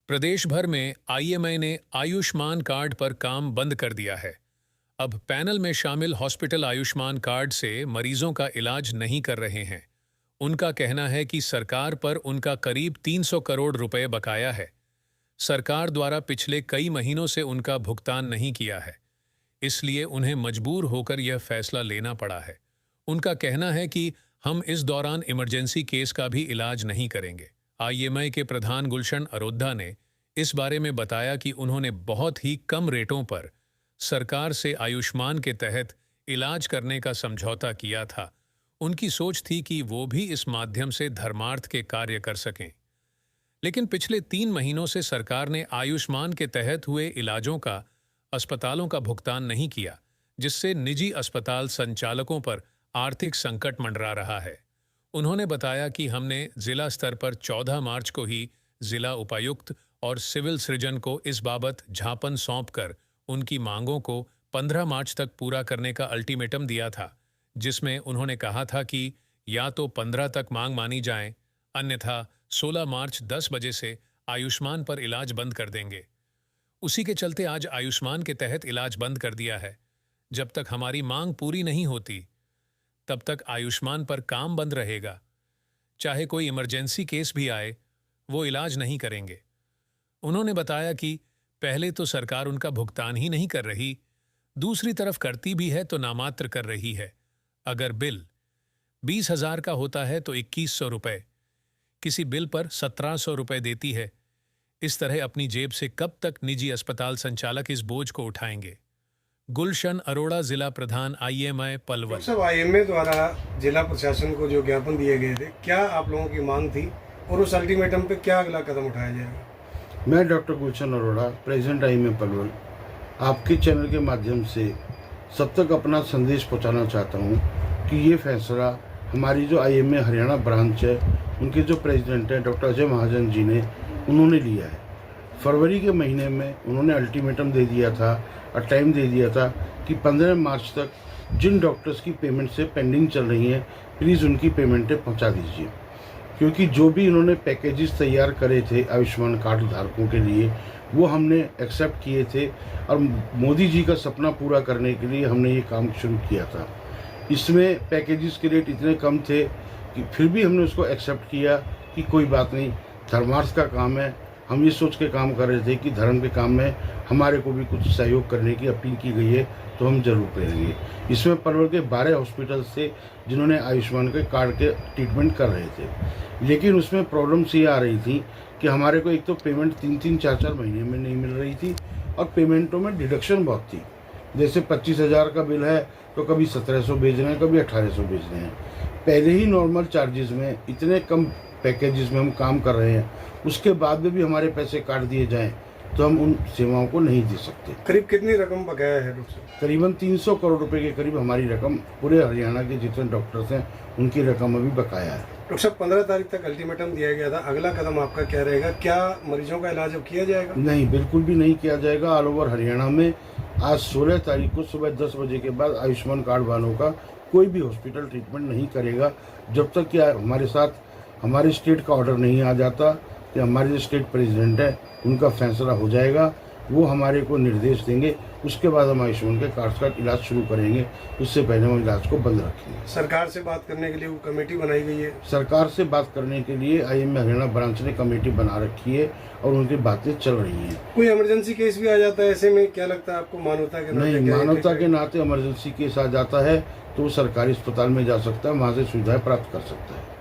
प्रदेश भर में आईएमए ने आयुष्मान कार्ड पर काम बंद कर दिया है। अब पैनल में शामिल हॉस्पिटल आयुष्मान कार्ड से मरीजों का इलाज नहीं कर रहे हैं। उनका कहना है कि सरकार पर उनका करीब 300 करोड़ रुपए बकाया है। सरकार द्वारा पिछले कई महीनों से उनका भुगतान नहीं किया है, इसलिए उन्हें मजबूर होकर यह फैसला लेना पड़ा है। उनका कहना है कि हम इस दौरान इमरजेंसी केस का भी इलाज नहीं करेंगे। आईएमए के प्रधान गुलशन अरोड़ा ने इस बारे में बताया कि उन्होंने बहुत ही कम रेटों पर सरकार से आयुष्मान के तहत इलाज करने का समझौता किया था। उनकी सोच थी कि वो भी इस माध्यम से धर्मार्थ के कार्य कर सकें। लेकिन पिछले 3 महीनों से सरकार ने आयुष्मान के तहत हुए इलाजों का अस्पतालों का भुगतान नहीं किया, जिससे निजी अस्पताल संचालकों पर आर्थिक संकट मंडरा रहा है। उन्होंने बताया कि हमने जिला स्तर पर 14 मार्च को ही जिला उपायुक्त और सिविल सर्जन को इस बाबत ज्ञापन सौंपकर उनकी मांगों को 15 मार्च तक पूरा करने का अल्टीमेटम दिया था, जिसमें उन्होंने कहा था कि या तो 15 तक मांग मानी जाए, अन्यथा 16 मार्च 10 बजे से आयुष्मान पर इलाज बंद कर देंगे। उसी के चलते आज आयुष्मान के तहत इलाज बंद कर दिया है। जब तक हमारी मांग पूरी नहीं होती, तब तक आयुष्मान पर काम बंद रहेगा। चाहे कोई इमरजेंसी केस भी आए, वो इलाज नहीं करेंगे। उन्होंने बताया कि पहले तो सरकार उनका भुगतान ही नहीं कर रही, दूसरी तरफ करती भी है तो नामात्र कर रही है। अगर बिल 20,000 का होता है तो 2100 रुपये, किसी बिल पर 1700 रुपये देती है। इस तरह अपनी जेब से कब तक निजी अस्पताल संचालक इस बोझ को उठाएंगे। गुलशन अरोड़ा, जिला प्रधान आईएमए पलवल। सब आईएमए द्वारा जिला प्रशासन को जो ज्ञापन दिए गए थे, क्या आप लोगों की मांग थी और उस अल्टीमेटम पे क्या अगला कदम उठाया जाएगा? मैं डॉक्टर गुलशन अरोड़ा, प्रेसिडेंट आईएमए पलवल, आपके चैनल के माध्यम से सब तक अपना संदेश पहुंचाना चाहता हूं कि ये फैसला हमारी जो आईएमए हरियाणा ब्रांच है, उनके जो प्रेसिडेंट हैं डॉक्टर अजय महाजन जी ने, उन्होंने लिया है। फरवरी के महीने में उन्होंने अल्टीमेटम दे दिया था और टाइम दे दिया था कि 15 मार्च तक जिन डॉक्टर्स की पेमेंट से पेंडिंग चल रही हैं, प्लीज़ उनकी पेमेंटें पहुंचा दीजिए। क्योंकि जो भी इन्होंने पैकेजेस तैयार करे थे आयुष्मान कार्ड धारकों के लिए, वो हमने एक्सेप्ट किए थे और मोदी जी का सपना पूरा करने के लिए हमने ये काम शुरू किया था। इसमें पैकेजेस के रेट इतने कम थे कि फिर भी हमने उसको एक्सेप्ट किया कि कोई बात नहीं, धर्मार्थ का काम है। हम ये सोच के काम कर रहे थे कि धर्म के काम में हमारे को भी कुछ सहयोग करने की अपील की गई है, तो हम जरूर करेंगे। इसमें पलवल के 12 हॉस्पिटल थे जिन्होंने आयुष्मान के कार्ड के ट्रीटमेंट कर रहे थे, लेकिन उसमें प्रॉब्लम्स ये आ रही थी कि हमारे को एक तो पेमेंट 3-3, 4-4 महीने में नहीं मिल रही थी और पेमेंटों में डिडक्शन बहुत थी। जैसे 25,000 का बिल है तो कभी 1700 भेज रहे हैं, कभी 1800 भेज रहे हैं। पहले ही नॉर्मल चार्जेस में इतने कम पैकेजेस में हम काम कर रहे हैं, उसके बाद में भी हमारे पैसे काट दिए जाएं तो हम उन सेवाओं को नहीं दे सकते। करीब कितनी रकम बकाया है डॉक्टर? करीबन 300 करोड़ रुपए के करीब हमारी रकम, पूरे हरियाणा के जितने डॉक्टर्स हैं उनकी रकम अभी बकाया है। डॉक्टर साहब, 15 तारीख तक अल्टीमेटम दिया गया था, अगला कदम आपका क्या रहेगा? क्या मरीजों का इलाज अब किया जाएगा? नहीं, बिल्कुल भी नहीं किया जाएगा। ऑल ओवर हरियाणा में आज 16 तारीख को सुबह 10 बजे के बाद आयुष्मान कार्ड वालों का कोई भी हॉस्पिटल ट्रीटमेंट नहीं करेगा, जब तक कि हमारे साथ हमारे स्टेट का ऑर्डर नहीं आ जाता कि हमारे जो स्टेट प्रेसिडेंट है उनका फैसला हो जाएगा, वो हमारे को निर्देश देंगे। उसके बाद हम आयुष्मान के कार्ड का इलाज शुरू करेंगे। उससे पहले हम इलाज को बंद रखेंगे। सरकार से बात करने के लिए वो कमेटी बनाई गई है? सरकार से बात करने के लिए आईएमए हरियाणा ब्रांच ने कमेटी बना रखी है और उनकी बातें चल रही हैं। कोई इमरजेंसी केस भी आ जाता है ऐसे में, क्या लगता है आपको मानवता के नाते? नहीं, मानवता के नाते इमरजेंसी केस आ जाता है तो सरकारी अस्पताल में जा सकता है, वहाँ से सुविधाएं प्राप्त कर सकता है।